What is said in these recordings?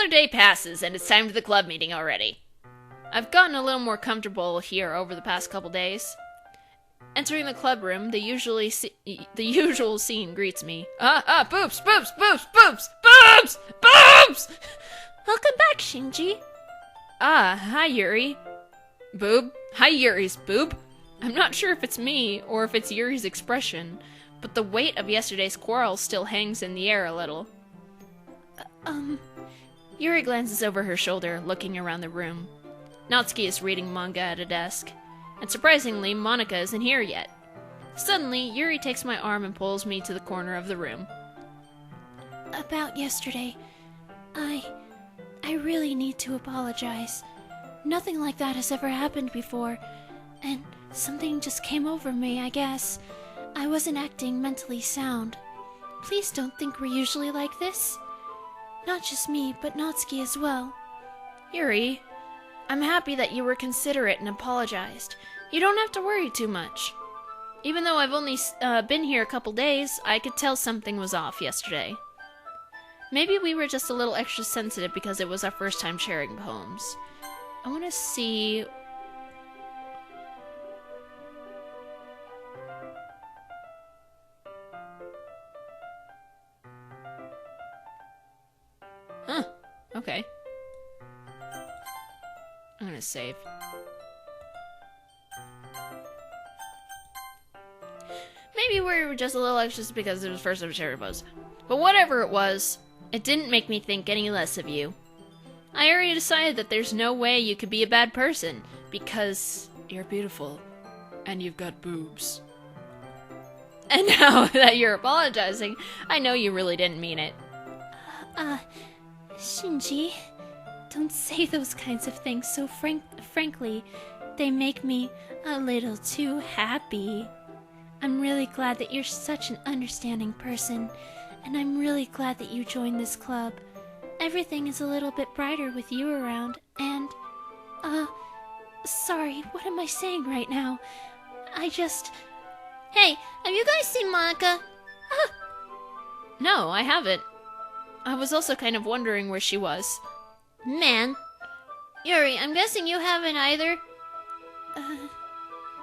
Another day passes, and it's time for the club meeting already. I've gotten a little more comfortable here over the past couple days. Entering the club room, the usual scene greets me. Boobs, boobs, boobs, boobs, boobs, boobs! Welcome back, Shinji. Hi, Yuri. Boob? Hi, Yuri's boob. I'm not sure if it's me, or if it's Yuri's expression, but the weight of yesterday's quarrel still hangs in the air a little. Yuri glances over her shoulder, looking around the room. Natsuki is reading manga at a desk, and surprisingly, Monika isn't here yet. Suddenly, Yuri takes my arm and pulls me to the corner of the room. About yesterday, I really need to apologize. Nothing like that has ever happened before, and something just came over me, I guess. I wasn't acting mentally sound. Please don't think we're usually like this. Not just me, but Natsuki as well. Yuri, I'm happy that you were considerate and apologized. You don't have to worry too much. Even though I've only been here a couple days, I could tell something was off yesterday. Maybe we were just a little extra sensitive because it was our first time sharing poems. I want to see... Huh, okay. I'm gonna save. Maybe we were just a little anxious because it was first time sharing poems. But whatever it was, it didn't make me think any less of you. I already decided that there's no way you could be a bad person, because you're beautiful, and you've got boobs. And now that you're apologizing, I know you really didn't mean it. Shinji, don't say those kinds of things so frankly. They make me a little too happy. I'm really glad that you're such an understanding person, and I'm really glad that you joined this club. Everything is a little bit brighter with you around, and, sorry, what am I saying right now? Hey, have you guys seen Monika? No, I haven't. I was also kind of wondering where she was. Man. Yuri, I'm guessing you haven't either?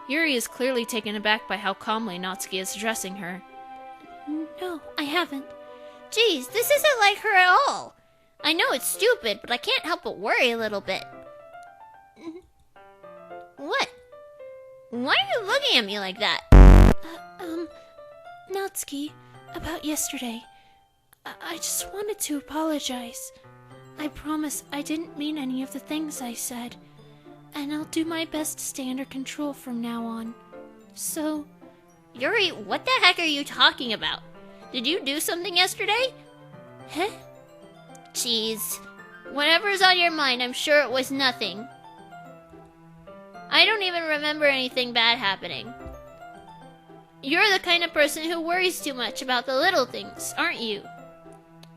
Yuri is clearly taken aback by how calmly Natsuki is addressing her. No, I haven't. Geez, this isn't like her at all. I know it's stupid, but I can't help but worry a little bit. What? Why are you looking at me like that? Natsuki, about yesterday. I just wanted to apologize. I promise I didn't mean any of the things I said. And I'll do my best to stay under control from now on. So... Yuri, what the heck are you talking about? Did you do something yesterday? Huh? Jeez. Whatever's on your mind, I'm sure it was nothing. I don't even remember anything bad happening. You're the kind of person who worries too much about the little things, aren't you?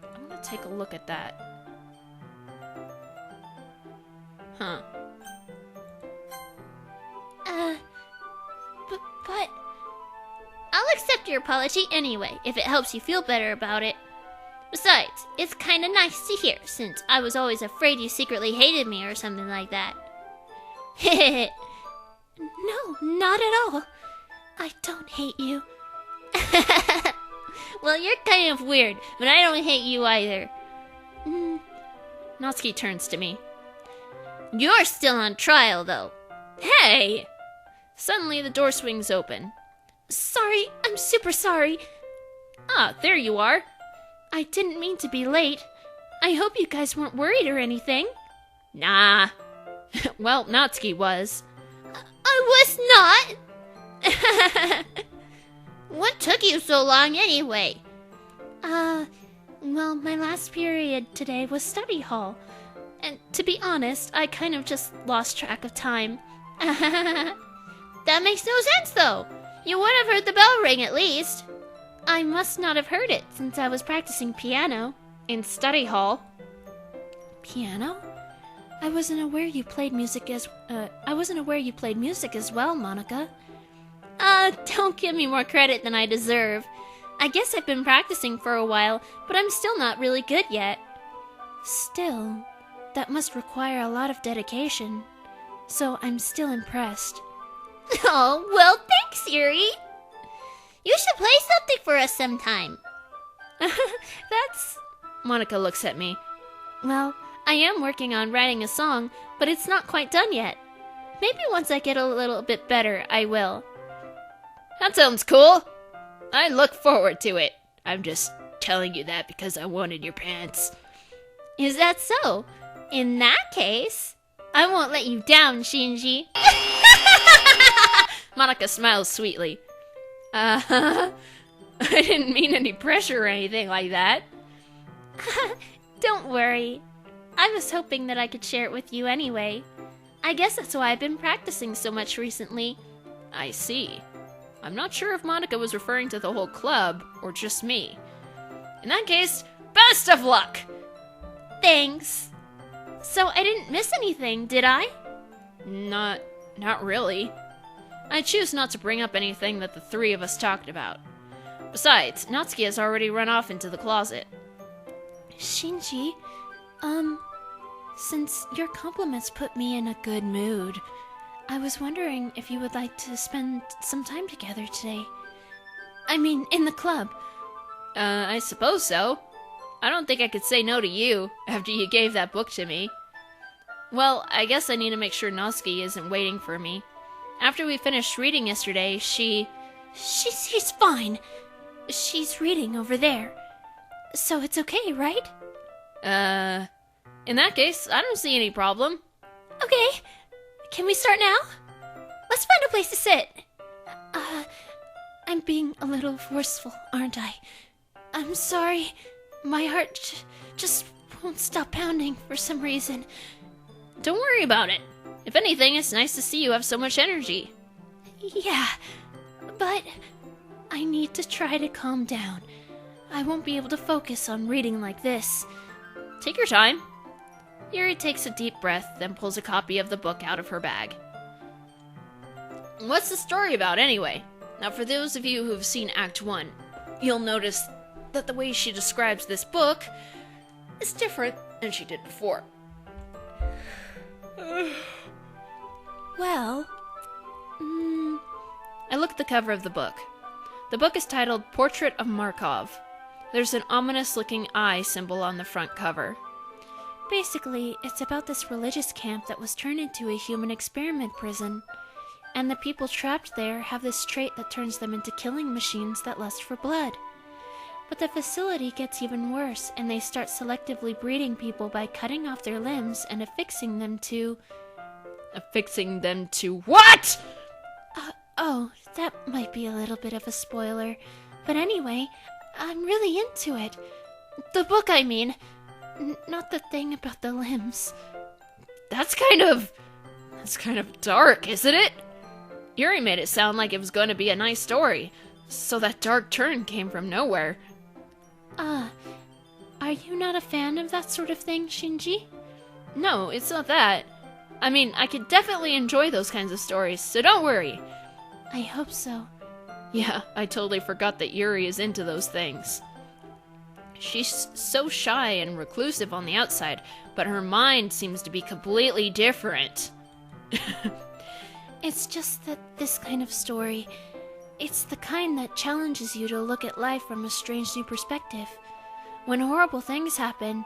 I'm gonna take a look at that. Huh. But... I'll accept your apology anyway, if it helps you feel better about it. Besides, it's kinda nice to hear, since I was always afraid you secretly hated me or something like that. No, not at all. I don't hate you. Well, you're kind of weird, but I don't hate you either. Natsuki turns to me. You're still on trial, though. Hey! Suddenly, the door swings open. Sorry, I'm super sorry. Ah, there you are. I didn't mean to be late. I hope you guys weren't worried or anything. Nah. Well, Natsuki was. I was not! What took you so long anyway? Well, my last period today was study hall. And to be honest, I kind of just lost track of time. That makes no sense, though. You would have heard the bell ring at least. I must not have heard it since I was practicing piano. In study hall. Piano? I wasn't aware you played music as well, Monika. Don't give me more credit than I deserve. I guess I've been practicing for a while, but I'm still not really good yet. Still, that must require a lot of dedication, so I'm still impressed. Oh, well, thanks, Yuri. You should play something for us sometime. That's... Monica looks at me. Well, I am working on writing a song, but it's not quite done yet. Maybe once I get a little bit better, I will. That sounds cool. I look forward to it. I'm just telling you that because I wanted your pants. Is that so? In that case, I won't let you down, Shinji. Monica smiles sweetly. I didn't mean any pressure or anything like that. Don't worry. I was hoping that I could share it with you anyway. I guess that's why I've been practicing so much recently. I see. I'm not sure if Monica was referring to the whole club or just me. In that case, best of luck! Thanks. So I didn't miss anything, did I? Not really. I choose not to bring up anything that the three of us talked about. Besides, Natsuki has already run off into the closet. Shinji, since your compliments put me in a good mood, I was wondering if you would like to spend some time together today. I mean, in the club. I suppose so. I don't think I could say no to you after you gave that book to me. Well, I guess I need to make sure Natsuki isn't waiting for me. After we finished reading yesterday, She's fine. She's reading over there. So it's okay, right? In that case, I don't see any problem. Okay. Can we start now? Let's find a place to sit. I'm being a little forceful, aren't I? I'm sorry. My heart just won't stop pounding for some reason. Don't worry about it. If anything, it's nice to see you have so much energy. Yeah, but I need to try to calm down. I won't be able to focus on reading like this. Take your time. Yuri takes a deep breath, then pulls a copy of the book out of her bag. What's the story about, anyway? Now, for those of you who've seen Act 1, you'll notice that the way she describes this book is different than she did before. Well, I look at the cover of the book. The book is titled Portrait of Markov. There's an ominous-looking eye symbol on the front cover. basically, it's about this religious camp that was turned into a human experiment prison. And the people trapped there have this trait that turns them into killing machines that lust for blood. But the facility gets even worse, and they start selectively breeding people by cutting off their limbs and affixing them to... Affixing them to what? Oh, that might be a little bit of a spoiler. But anyway, I'm really into it. The book, I mean. Not the thing about the limbs. That's kind of dark, isn't it? Yuri made it sound like it was going to be a nice story, so that dark turn came from nowhere. Are you not a fan of that sort of thing, Shinji? No, it's not that. I mean, I could definitely enjoy those kinds of stories, so don't worry. I hope so. Yeah, I totally forgot that Yuri is into those things. She's so shy and reclusive on the outside, but her mind seems to be completely different. It's just that this kind of story, it's the kind that challenges you to look at life from a strange new perspective. When horrible things happen,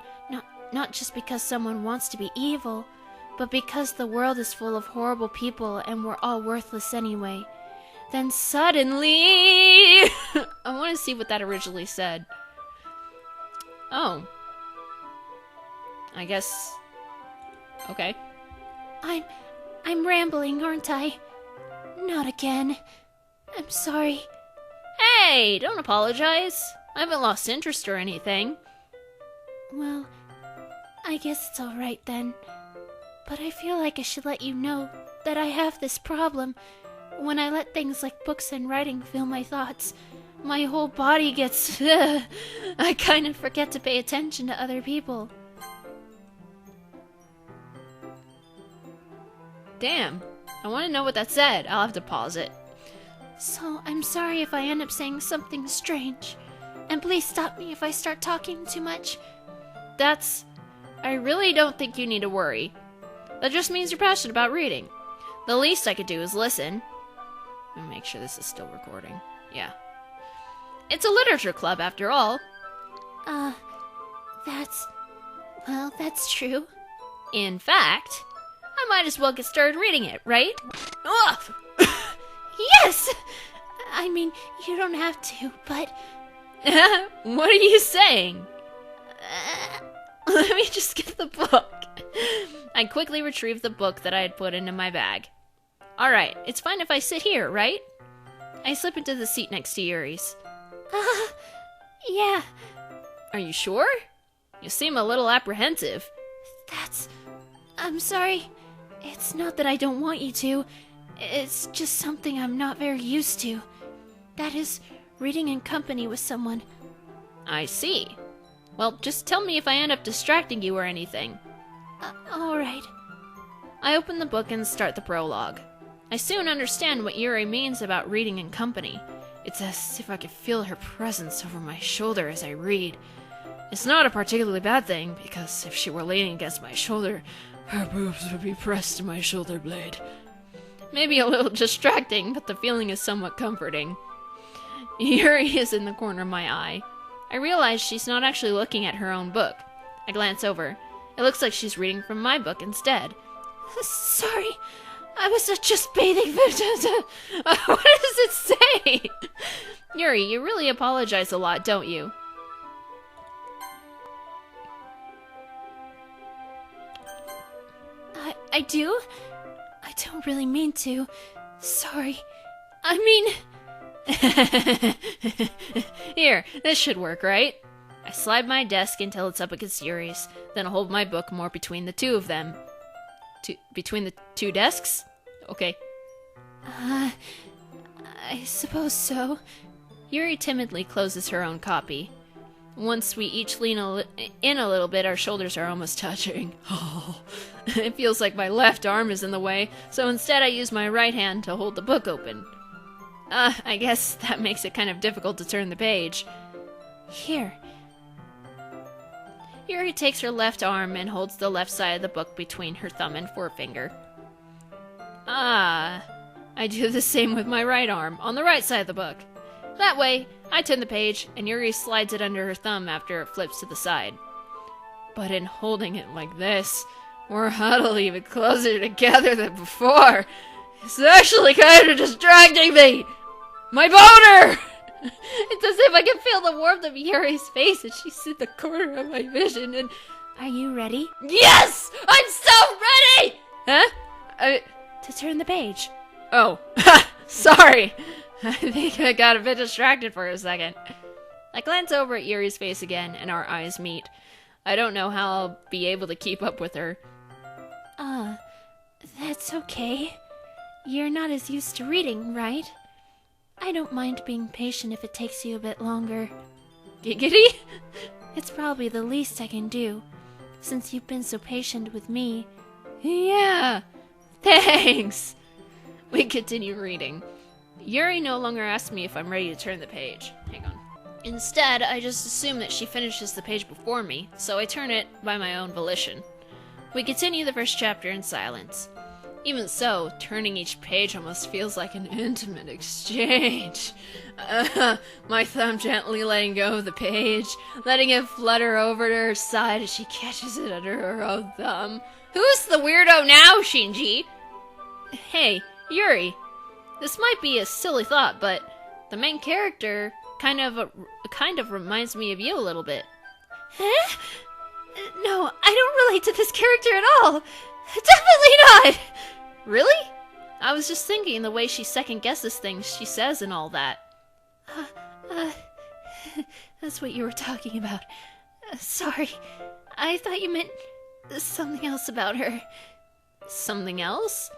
not just because someone wants to be evil, but because the world is full of horrible people and we're all worthless anyway, then suddenly... I want to see what that originally said. Oh. I guess... Okay. I'm rambling, aren't I? Not again. I'm sorry. Hey, don't apologize. I haven't lost interest or anything. Well, I guess it's alright then. But I feel like I should let you know that I have this problem. When I let things like books and writing fill my thoughts, my whole body gets... I kind of forget to pay attention to other people. Damn. I want to know what that said. I'll have to pause it. So, I'm sorry if I end up saying something strange. And please stop me if I start talking too much. That's I really don't think you need to worry. That just means you're passionate about reading. The least I could do is listen. Let me make sure this is still recording. Yeah. It's a literature club, after all. That's true. In fact, I might as well get started reading it, right? Ugh! Yes! I mean, you don't have to, but... What are you saying? Let me just get the book. I quickly retrieved the book that I had put into my bag. Alright, it's fine if I sit here, right? I slip into the seat next to Yuri's. Yeah. Are you sure? You seem a little apprehensive. I'm sorry. It's not that I don't want you to. It's just something I'm not very used to. That is, reading in company with someone. I see. Well, just tell me if I end up distracting you or anything. Alright. I open the book and start the prologue. I soon understand what Yuri means about reading in company. It's as if I could feel her presence over my shoulder as I read. It's not a particularly bad thing, because if she were leaning against my shoulder, her boobs would be pressed to my shoulder blade. Maybe a little distracting, but the feeling is somewhat comforting. Yuri is in the corner of my eye. I realize she's not actually looking at her own book. I glance over. It looks like she's reading from my book instead. Sorry, I was just bathing. What does it say? Yuri, you really apologize a lot, don't you? I do? I don't really mean to. Sorry. I mean... Here, this should work, right? I slide my desk until it's up against Yuri's, then hold my book more between the two of them. Between the two desks? Okay. I suppose so. Yuri timidly closes her own copy. Once we each lean in a little bit, our shoulders are almost touching. Oh, it feels like my left arm is in the way, so instead I use my right hand to hold the book open. I guess that makes it kind of difficult to turn the page. Here. Yuri takes her left arm and holds the left side of the book between her thumb and forefinger. I do the same with my right arm, on the right side of the book. That way, I turn the page, and Yuri slides it under her thumb after it flips to the side. But in holding it like this, we're huddled even closer together than before. It's actually kind of distracting me! My boner! It's as if I can feel the warmth of Yuri's face as she's in the corner of my vision, and... Are you ready? Yes! I'm so ready! Huh? To turn the page. Oh. Sorry! I think I got a bit distracted for a second. I glance over at Yuri's face again, and our eyes meet. I don't know how I'll be able to keep up with her. That's okay. You're not as used to reading, right? I don't mind being patient if it takes you a bit longer. Giggity? It's probably the least I can do, since you've been so patient with me. Yeah, thanks! We continue reading. Yuri no longer asks me if I'm ready to turn the page. Hang on. Instead, I just assume that she finishes the page before me, so I turn it by my own volition. We continue the first chapter in silence. Even so, turning each page almost feels like an intimate exchange. My thumb gently letting go of the page, letting it flutter over to her side as she catches it under her own thumb. Who's the weirdo now, Shinji? Hey, Yuri. This might be a silly thought, but the main character kind of reminds me of you a little bit. Huh? No, I don't relate to this character at all. Definitely not! Really? I was just thinking the way she second-guesses things she says and all that. That's what you were talking about. Sorry. I thought you meant something else about her. Something else?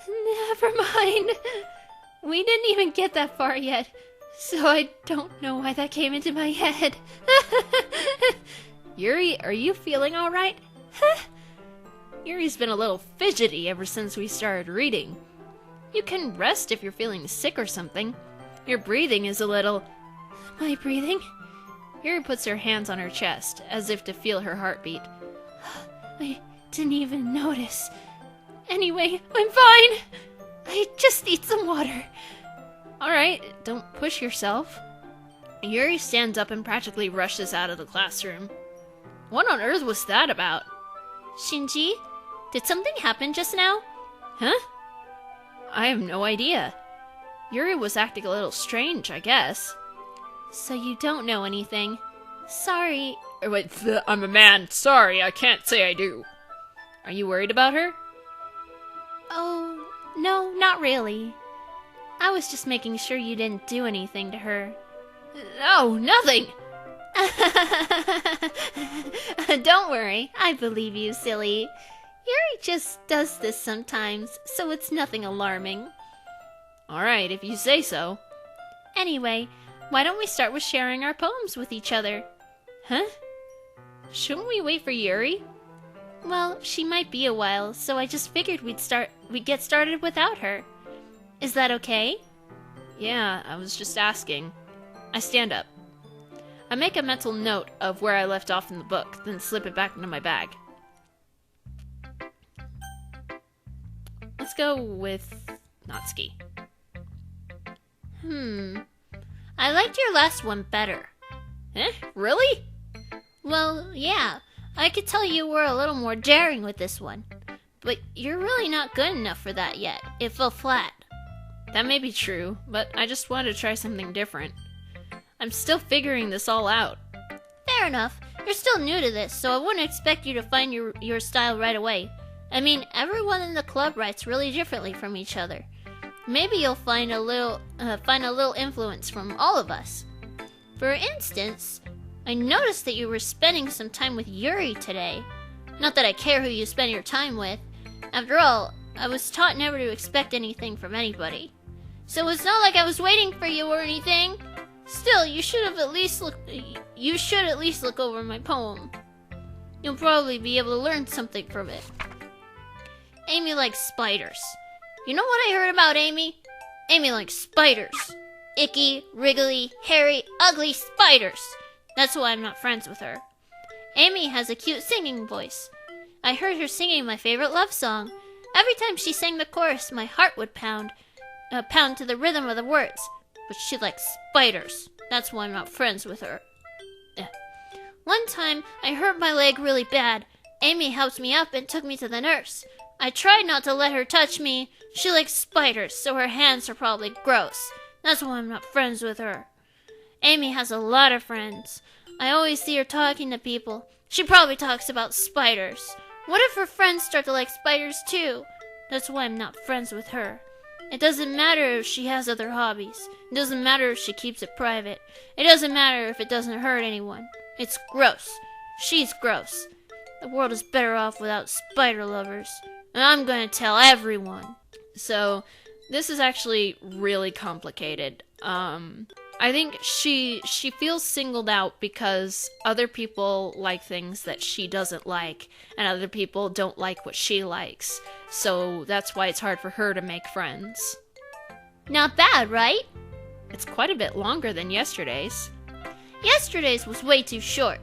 Never mind. We didn't even get that far yet, so I don't know why that came into my head. Yuri, are you feeling alright? Yuri's been a little fidgety ever since we started reading. You can rest if you're feeling sick or something. Your breathing is a little... My breathing? Yuri puts her hands on her chest, as if to feel her heartbeat. I didn't even notice. Anyway, I'm fine. I just need some water. Alright, don't push yourself. Yuri stands up and practically rushes out of the classroom. What on earth was that about? Shinji, did something happen just now? Huh? I have no idea. Yuri was acting a little strange, I guess. So you don't know anything. Sorry. Wait, I'm a man. Sorry, I can't say I do. Are you worried about her? Oh, no, not really. I was just making sure you didn't do anything to her. No, nothing! Don't worry, I believe you, silly. Yuri just does this sometimes, so it's nothing alarming. Alright, if you say so. Anyway, why don't we start with sharing our poems with each other? Huh? Shouldn't we wait for Yuri? Well, she might be a while, so I just figured we'd get started without her. Is that okay? Yeah, I was just asking. I stand up. I make a mental note of where I left off in the book, then slip it back into my bag. Let's go with Natsuki. I liked your last one better. Eh? Really? Well, yeah. I could tell you were a little more daring with this one. But you're really not good enough for that yet. It fell flat. That may be true, but I just wanted to try something different. I'm still figuring this all out. Fair enough. You're still new to this, so I wouldn't expect you to find your style right away. I mean, everyone in the club writes really differently from each other. Maybe you'll find a little influence from all of us. For instance, I noticed that you were spending some time with Yuri today. Not that I care who you spend your time with. After all, I was taught never to expect anything from anybody. So it's not like I was waiting for you or anything. Still, you should at least look over my poem. You'll probably be able to learn something from it. Amy likes spiders. You know what I heard about Amy? Amy likes spiders. Icky, wriggly, hairy, ugly spiders. That's why I'm not friends with her. Amy has a cute singing voice. I heard her singing my favorite love song. Every time she sang the chorus, my heart would pound to the rhythm of the words. But she likes spiders. That's why I'm not friends with her. One time, I hurt my leg really bad. Amy helped me up and took me to the nurse. I tried not to let her touch me. She likes spiders, so her hands are probably gross. That's why I'm not friends with her. Amy has a lot of friends. I always see her talking to people. She probably talks about spiders. What if her friends start to like spiders too? That's why I'm not friends with her. It doesn't matter if she has other hobbies. It doesn't matter if she keeps it private. It doesn't matter if it doesn't hurt anyone. It's gross. She's gross. The world is better off without spider lovers. And I'm gonna tell everyone. So, this is actually really complicated. I think she feels singled out because other people like things that she doesn't like, and other people don't like what she likes. So that's why it's hard for her to make friends. Not bad, right? It's quite a bit longer than yesterday's. Yesterday's was way too short.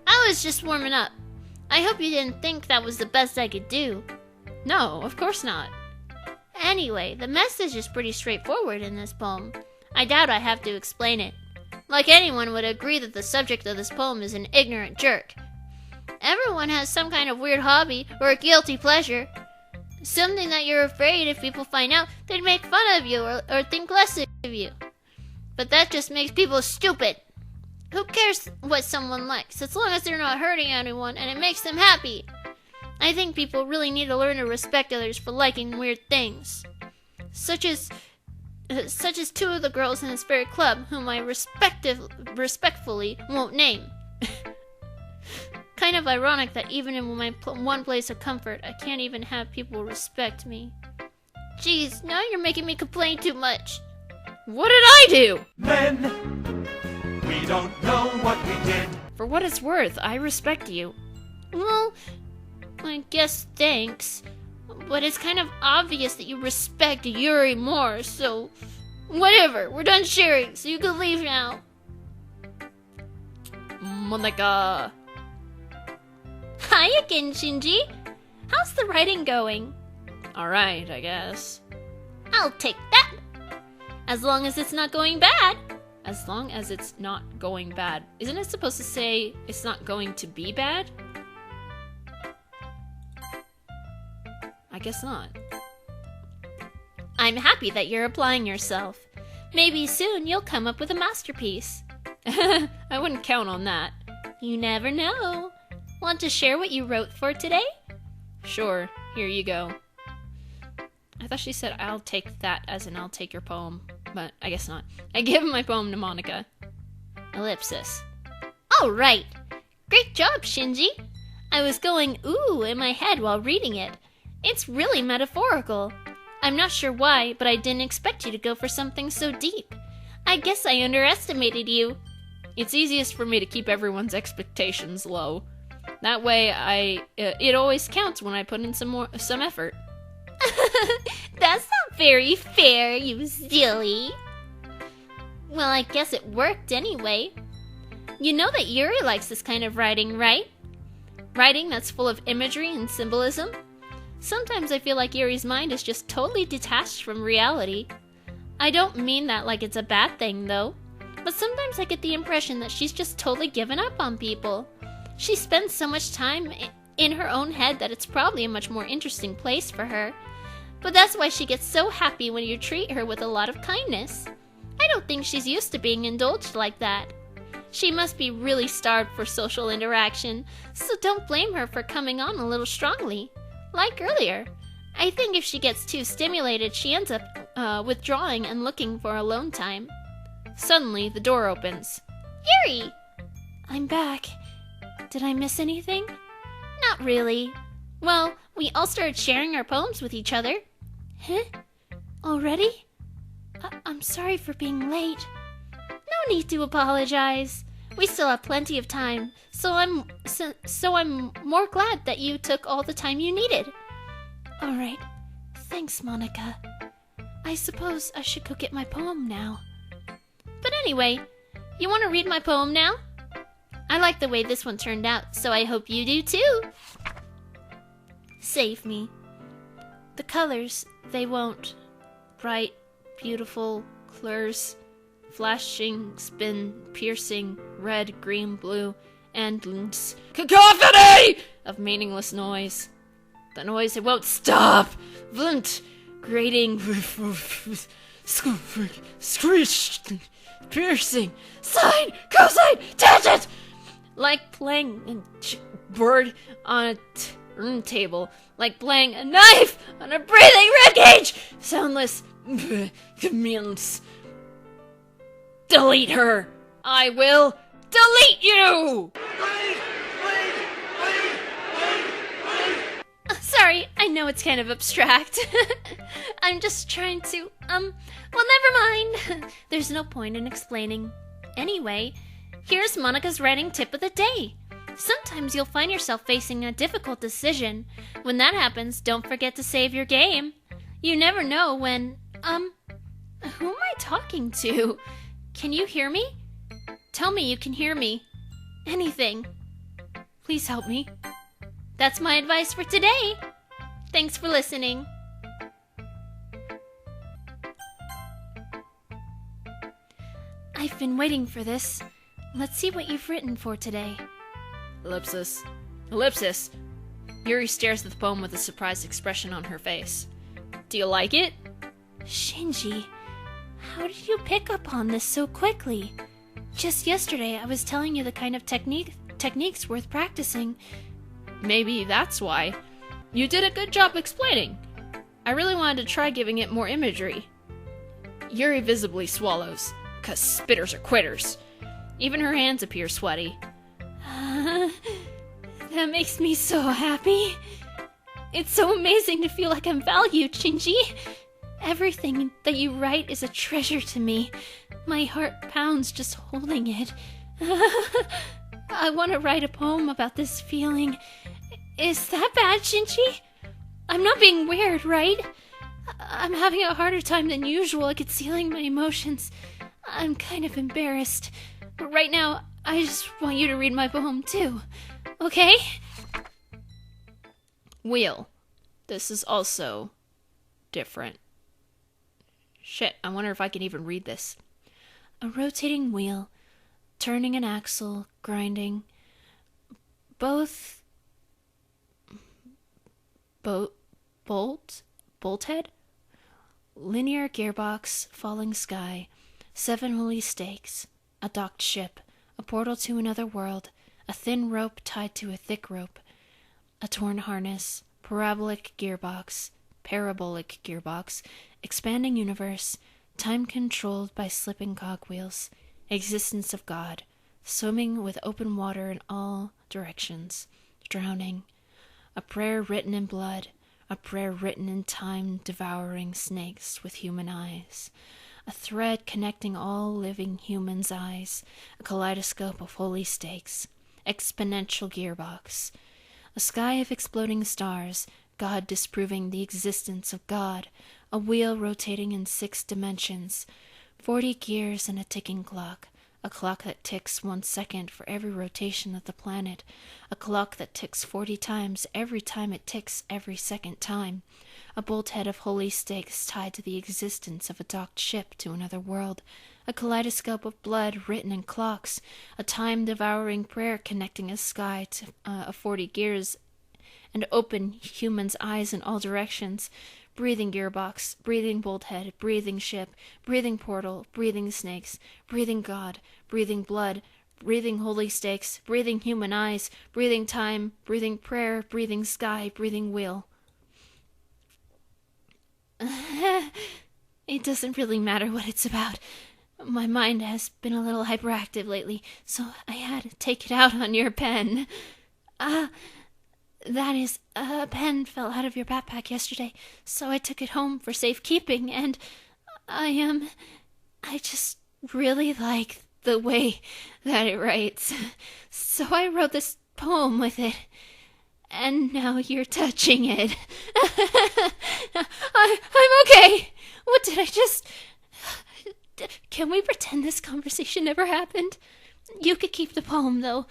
I was just warming up. I hope you didn't think that was the best I could do. No, of course not. Anyway, the message is pretty straightforward in this poem. I doubt I have to explain it. Like anyone would agree that the subject of this poem is an ignorant jerk. Everyone has some kind of weird hobby or a guilty pleasure. Something that you're afraid if people find out, they'd make fun of you or think less of you. But that just makes people stupid. Who cares what someone likes, as long as they're not hurting anyone and it makes them happy? I think people really need to learn to respect others for liking weird things. Such as two of the girls in this very club, whom I respectfully won't name. Kind of ironic that even in my one place of comfort, I can't even have people respect me. Jeez, now you're making me complain too much. What did I do? Men, we don't know what we did. For what it's worth, I respect you. Well, I guess thanks. But it's kind of obvious that you respect Yuri more, so... Whatever, we're done sharing, so you can leave now. Monica. Ha Hi again, Shinji. How's the writing going? Alright, I guess. I'll take that. As long as it's not going bad. As long as it's not going bad. Isn't it supposed to say it's not going to be bad? I guess not. I'm happy that you're applying yourself. Maybe soon you'll come up with a masterpiece. I wouldn't count on that. You never know. Want to share what you wrote for today? Sure, here you go. I thought she said I'll take that as in I'll take your poem, but I guess not. I give my poem to Monica. Ellipsis. All right. Great job, Shinji. I was going ooh in my head while reading it. It's really metaphorical. I'm not sure why, but I didn't expect you to go for something so deep. I guess I underestimated you. It's easiest for me to keep everyone's expectations low. That way, it always counts when I put in some effort. That's not very fair, you silly. Well, I guess it worked anyway. You know that Yuri likes this kind of writing, right? Writing that's full of imagery and symbolism. Sometimes I feel like Yuri's mind is just totally detached from reality. I don't mean that like it's a bad thing, though. But sometimes I get the impression that she's just totally given up on people. She spends so much time in her own head that it's probably a much more interesting place for her. But that's why she gets so happy when you treat her with a lot of kindness. I don't think she's used to being indulged like that. She must be really starved for social interaction, so don't blame her for coming on a little strongly. Like earlier, I think if she gets too stimulated, she ends up withdrawing and looking for alone time. Suddenly, the door opens. Yuri! I'm back. Did I miss anything? Not really. Well, we all started sharing our poems with each other. Huh? Already? I'm sorry for being late. No need to apologize. We still have plenty of time, so I'm more glad that you took all the time you needed. All right. Thanks, Monica. I suppose I should go get my poem now. But anyway, you want to read my poem now? I like the way this one turned out, so I hope you do too. Save me. The colors, they won't. Bright, beautiful, colors, flashing, spin, piercing, red, green, blue, endless cacophony of meaningless noise. The noise, it won't stop. Vlunt, grating, screech, piercing, sine, cosine, tangent. Like playing a bird on a turntable. Like playing a knife on a breathing ribcage. Soundless commands. Delete her. I will delete you. Sorry, I know it's kind of abstract. I'm just trying to, well, never mind. There's no point in explaining. Anyway, here's Monica's writing tip of the day. Sometimes you'll find yourself facing a difficult decision. When that happens, don't forget to save your game. You never know when, who am I talking to? Can you hear me? Tell me you can hear me. Anything. Please help me. That's my advice for today. Thanks for listening. I've been waiting for this. Let's see what you've written for today. Ellipsis. Ellipsis. Yuri stares at the poem with a surprised expression on her face. Do you like it? Shinji, how did you pick up on this so quickly? Just yesterday I was telling you the kind of techniques worth practicing. Maybe that's why. You did a good job explaining. I really wanted to try giving it more imagery. Yuri visibly swallows, 'cause spitters are quitters. Even her hands appear sweaty. That makes me so happy. It's so amazing to feel like I'm valued, Shinji. Everything that you write is a treasure to me. My heart pounds just holding it. I want to write a poem about this feeling. Is that bad, Shinji? I'm not being weird, right? I'm having a harder time than usual at concealing my emotions. I'm kind of embarrassed. But right now, I just want you to read my poem too. Okay? Wheel. This is also different. Shit, I wonder if I can even read this. A rotating wheel, turning an axle, grinding. Both... Bolt head? Linear gearbox, falling sky, 7 holy stakes, a docked ship, a portal to another world, a thin rope tied to a thick rope, a torn harness, parabolic gearbox, expanding universe, time controlled by slipping cogwheels, existence of God, swimming with open water in all directions, drowning, a prayer written in blood, a prayer written in time, devouring snakes with human eyes, a thread connecting all living humans' eyes, a kaleidoscope of holy stakes, exponential gearbox, a sky of exploding stars, God disproving the existence of God, a wheel rotating in 6 dimensions, 40 gears and a ticking clock, a clock that ticks 1 second for every rotation of the planet, a clock that ticks 40 times every time it ticks every second time, a bolt head of holy stakes tied to the existence of a docked ship to another world, a kaleidoscope of blood written in clocks, a time-devouring prayer connecting a sky to 40 gears and open humans' eyes in all directions, breathing gearbox, breathing bolt head, breathing ship, breathing portal, breathing snakes, breathing God, breathing blood, breathing holy stakes, breathing human eyes, breathing time, breathing prayer, breathing sky, breathing wheel. It doesn't really matter what it's about. My mind has been a little hyperactive lately, so I had to take it out on your pen. That is, a pen fell out of your backpack yesterday, so I took it home for safekeeping, and I just really like the way that it writes. So I wrote this poem with it, and now you're touching it. I'm okay. What did I just... Can we pretend this conversation never happened? You could keep the poem, though.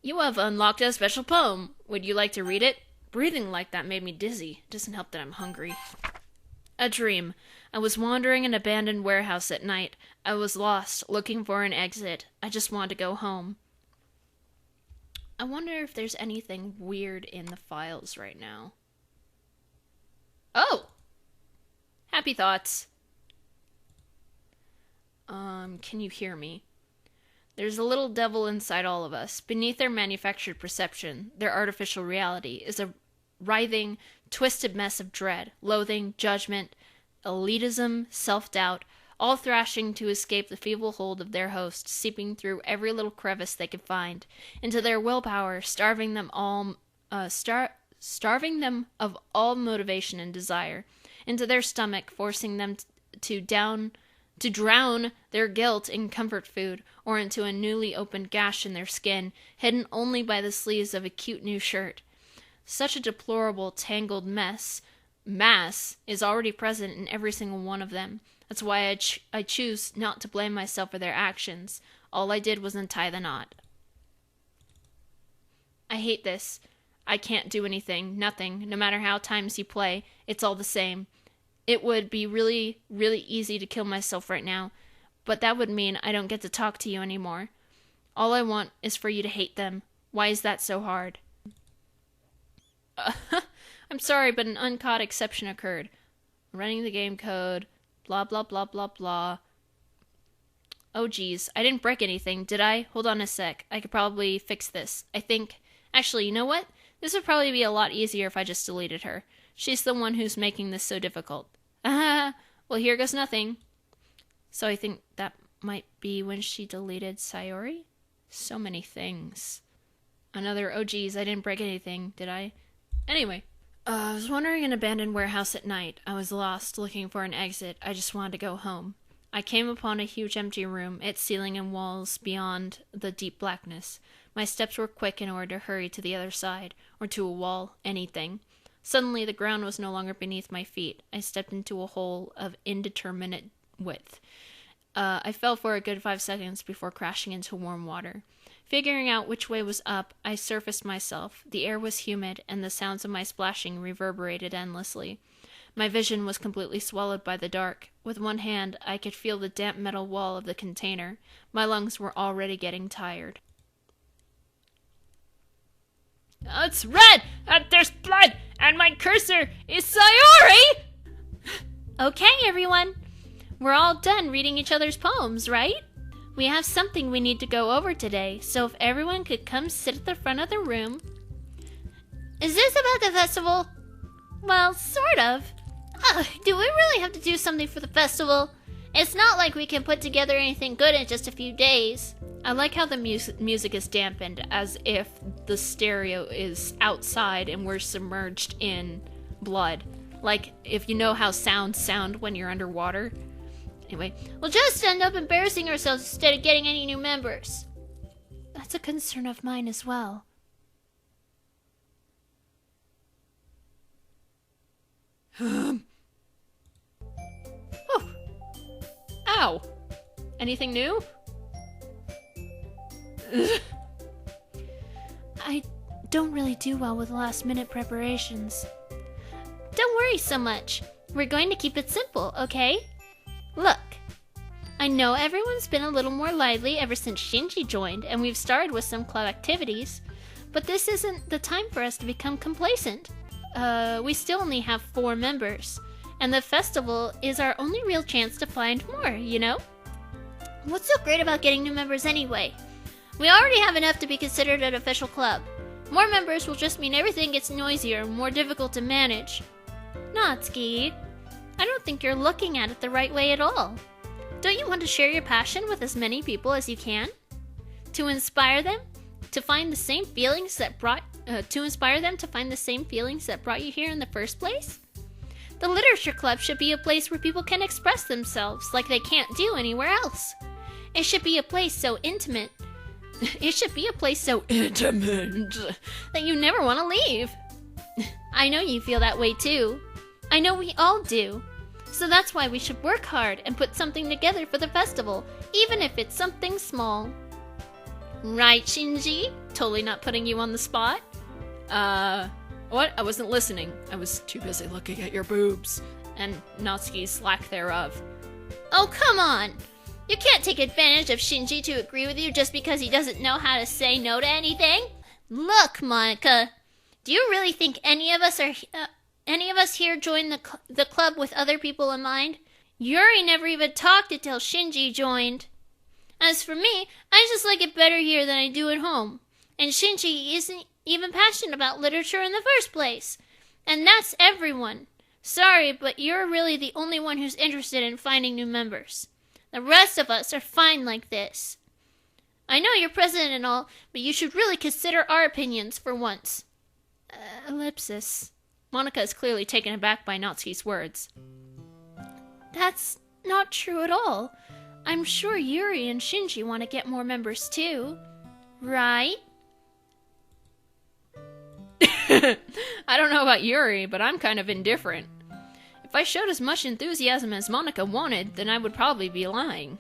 You have unlocked a special poem. Would you like to read it? Breathing like that made me dizzy. Doesn't help that I'm hungry. A dream. I was wandering an abandoned warehouse at night. I was lost, looking for an exit. I just wanted to go home. I wonder if there's anything weird in the files right now. Oh! Happy thoughts. Can you hear me? There's a little devil inside all of us. Beneath their manufactured perception, their artificial reality, is a writhing, twisted mess of dread, loathing, judgment, elitism, self-doubt, all thrashing to escape the feeble hold of their host, seeping through every little crevice they could find, into their willpower, starving them of all motivation and desire, into their stomach, forcing them to drown their guilt in comfort food, or into a newly opened gash in their skin, hidden only by the sleeves of a cute new shirt. Such a deplorable, tangled mass is already present in every single one of them. That's why I choose not to blame myself for their actions. All I did was untie the knot. I hate this. I can't do anything, nothing, no matter how times you play, it's all the same. It would be really, really easy to kill myself right now, but that would mean I don't get to talk to you anymore. All I want is for you to hate them. Why is that so hard? I'm sorry, but an uncaught exception occurred. Running the game code, blah blah blah blah blah. Oh geez, I didn't break anything, did I? Hold on a sec, I could probably fix this. I think... Actually, you know what? This would probably be a lot easier if I just deleted her. She's the one who's making this so difficult. Well, here goes nothing. So I think that might be when she deleted Sayori? So many things. Another, oh geez, I didn't break anything, did I? Anyway, I was wandering an abandoned warehouse at night. I was lost, looking for an exit. I just wanted to go home. I came upon a huge empty room, its ceiling and walls beyond the deep blackness. My steps were quick in order to hurry to the other side, or to a wall, anything. Suddenly, the ground was no longer beneath my feet. I stepped into a hole of indeterminate width. I fell for a good 5 seconds before crashing into warm water. Figuring out which way was up, I surfaced myself. The air was humid, and the sounds of my splashing reverberated endlessly. My vision was completely swallowed by the dark. With one hand, I could feel the damp metal wall of the container. My lungs were already getting tired. It's red! There's blood! And my cursor is Sayori! Okay, everyone. We're all done reading each other's poems, right? We have something we need to go over today, so if everyone could come sit at the front of the room. Is this about the festival? Well, sort of. Do we really have to do something for the festival? It's not like we can put together anything good in just a few days. I like how the music is dampened, as if the stereo is outside and we're submerged in blood. Like, if you know how sounds sound when you're underwater. Anyway, we'll just end up embarrassing ourselves instead of getting any new members. That's a concern of mine as well. Oh. Ow. Anything new? I don't really do well with last-minute preparations. Don't worry so much. We're going to keep it simple, okay? Look. I know everyone's been a little more lively ever since Shinji joined, and we've started with some club activities, but this isn't the time for us to become complacent. We still only have 4 members, and the festival is our only real chance to find more, you know? What's so great about getting new members anyway? We already have enough to be considered an official club. More members will just mean everything gets noisier and more difficult to manage. Natsuki, I don't think you're looking at it the right way at all. Don't you want to share your passion with as many people as you can? To inspire them to find the same feelings that brought you here in the first place? The literature club should be a place where people can express themselves like they can't do anywhere else. It should be a place so intimate. That you never want to leave. I know you feel that way too. I know we all do. So that's why we should work hard and put something together for the festival, even if it's something small. Right, Shinji? Totally not putting you on the spot. What? I wasn't listening. I was too busy looking at your boobs. And Natsuki's lack thereof. Oh, come on! You can't take advantage of Shinji to agree with you just because he doesn't know how to say no to anything. Look, Monica, do you really think any of us here joined the club with other people in mind? Yuri never even talked until Shinji joined. As for me, I just like it better here than I do at home. And Shinji isn't even passionate about literature in the first place. And that's everyone. Sorry, but you're really the only one who's interested in finding new members. The rest of us are fine like this. I know you're president and all, but you should really consider our opinions for once. Ellipsis. Monica is clearly taken aback by Natsuki's words. That's not true at all. I'm sure Yuri and Shinji want to get more members too. Right? I don't know about Yuri, but I'm kind of indifferent. If I showed as much enthusiasm as Monica wanted, then I would probably be lying.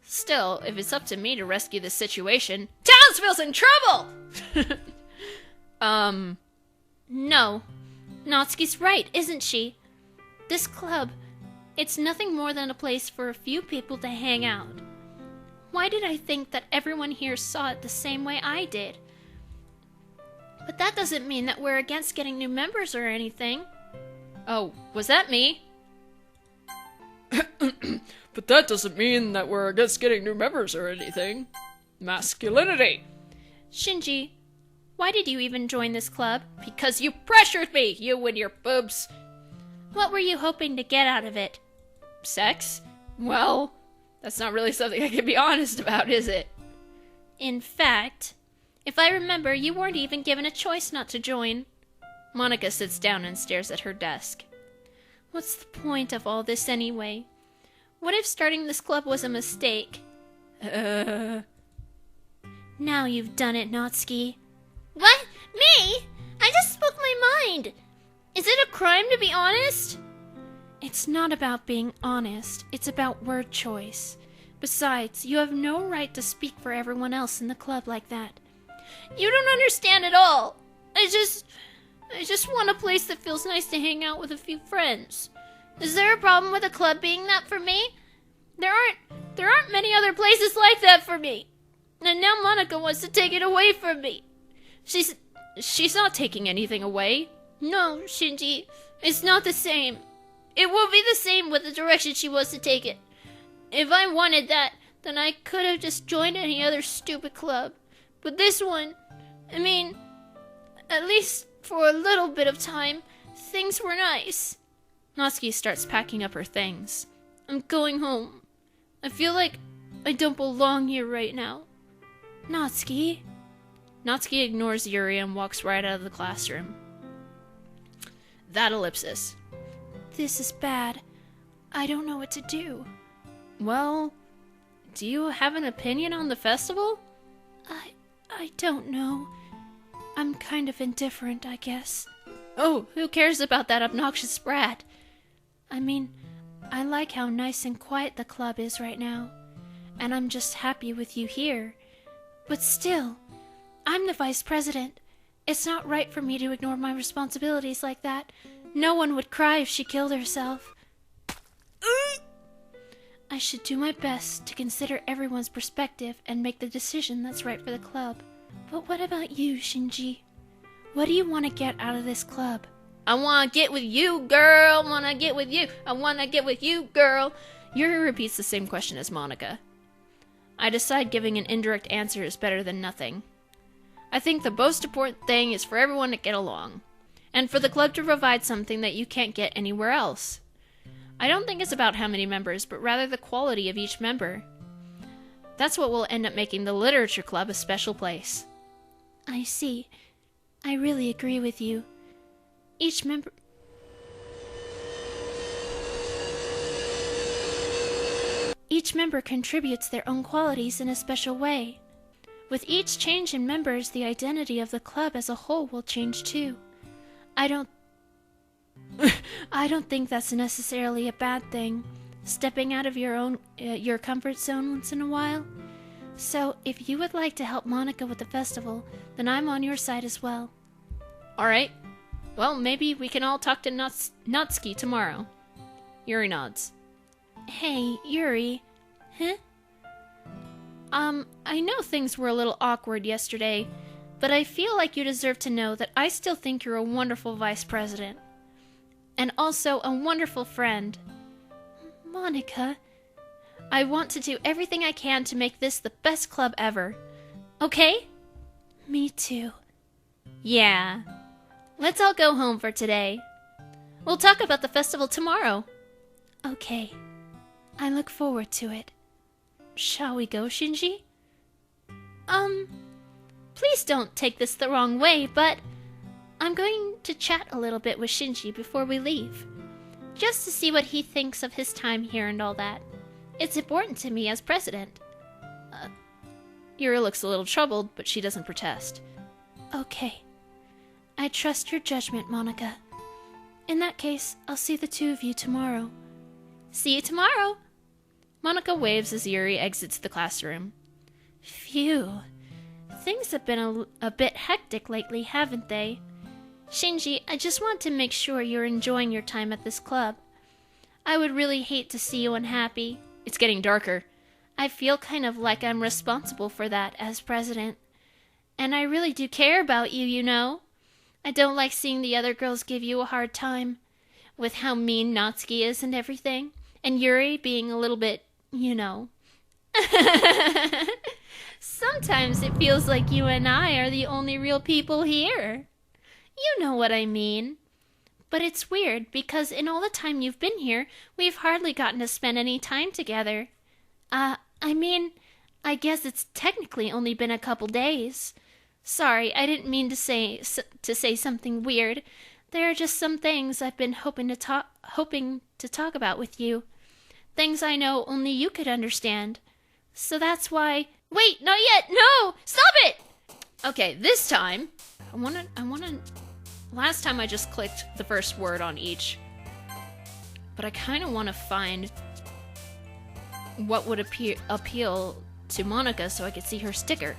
Still, if it's up to me to rescue this situation, Townsville's in trouble! No. Natsuki's right, isn't she? This club, it's nothing more than a place for a few people to hang out. Why did I think that everyone here saw it the same way I did? But that doesn't mean that we're against getting new members or anything. Oh, was that me? But that doesn't mean that we're against getting new members or anything. Masculinity! Shinji, why did you even join this club? Because you pressured me, you and your boobs. What were you hoping to get out of it? Sex? Well, that's not really something I can be honest about, is it? In fact, if I remember, you weren't even given a choice not to join. Monica sits down and stares at her desk. What's the point of all this anyway? What if starting this club was a mistake? Now you've done it, Natsuki. What? Me? I just spoke my mind. Is it a crime to be honest? It's not about being honest. It's about word choice. Besides, you have no right to speak for everyone else in the club like that. You don't understand at all. I just want a place that feels nice to hang out with a few friends. Is there a problem with a club being that for me? There aren't many other places like that for me. And now Monica wants to take it away from me. She's not taking anything away. No, Shinji, it's not the same. It will be the same with the direction she wants to take it. If I wanted that, then I could have just joined any other stupid club. But this one, I mean, at least for a little bit of time, things were nice. Natsuki starts packing up her things. I'm going home. I feel like I don't belong here right now. Natsuki? Natsuki ignores Yuri and walks right out of the classroom. That ellipsis. This is bad. I don't know what to do. Well, do you have an opinion on the festival? I don't know. I'm kind of indifferent, I guess. Oh, who cares about that obnoxious brat? I mean, I like how nice and quiet the club is right now. And I'm just happy with you here. But still, I'm the vice president. It's not right for me to ignore my responsibilities like that. No one would cry if she killed herself. I should do my best to consider everyone's perspective and make the decision that's right for the club. But what about you, Shinji? What do you want to get out of this club? I want to get with you, girl. I want to get with you. I want to get with you, girl. Yuri repeats the same question as Monica. I decide giving an indirect answer is better than nothing. I think the most important thing is for everyone to get along, and for the club to provide something that you can't get anywhere else. I don't think it's about how many members, but rather the quality of each member. That's what will end up making the literature club a special place. I see. I really agree with you. Each member contributes their own qualities in a special way. With each change in members, the identity of the club as a whole will change too. I don't think that's necessarily a bad thing, stepping out of your comfort zone once in a while. So, if you would like to help Monica with the festival, then I'm on your side as well. Alright. Well, maybe we can all talk to Natsuki tomorrow. Yuri nods. Hey, Yuri. Huh? I know things were a little awkward yesterday, but I feel like you deserve to know that I still think you're a wonderful vice president. And also a wonderful friend. Monica. I want to do everything I can to make this the best club ever. Okay? Me too. Yeah. Let's all go home for today. We'll talk about the festival tomorrow. Okay. I look forward to it. Shall we go, Shinji? Please don't take this the wrong way, but I'm going to chat a little bit with Shinji before we leave. Just to see what he thinks of his time here and all that. It's important to me as president. Yuri looks a little troubled, but she doesn't protest. Okay. I trust your judgment, Monica. In that case, I'll see the two of you tomorrow. See you tomorrow! Monica waves as Yuri exits the classroom. Phew. Things have been a bit hectic lately, haven't they? Shinji, I just want to make sure you're enjoying your time at this club. I would really hate to see you unhappy. It's getting darker. I feel kind of like I'm responsible for that as president. And I really do care about you, you know. I don't like seeing the other girls give you a hard time. With how mean Natsuki is and everything. And Yuri being a little bit, you know. Sometimes it feels like you and I are the only real people here. You know what I mean. But it's weird, because in all the time you've been here, we've hardly gotten to spend any time together. I mean, I guess it's technically only been a couple days. Sorry, I didn't mean to say something weird. There are just some things I've been hoping to talk about with you. Things I know only you could understand. So that's why... Wait, not yet! No! Stop it! Okay, this time, I wanna... Last time I just clicked the first word on each. But I kind of want to find what would appeal to Monica so I could see her sticker.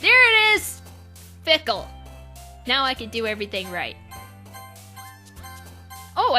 There it is! Fickle. Now I can do everything right. Oh,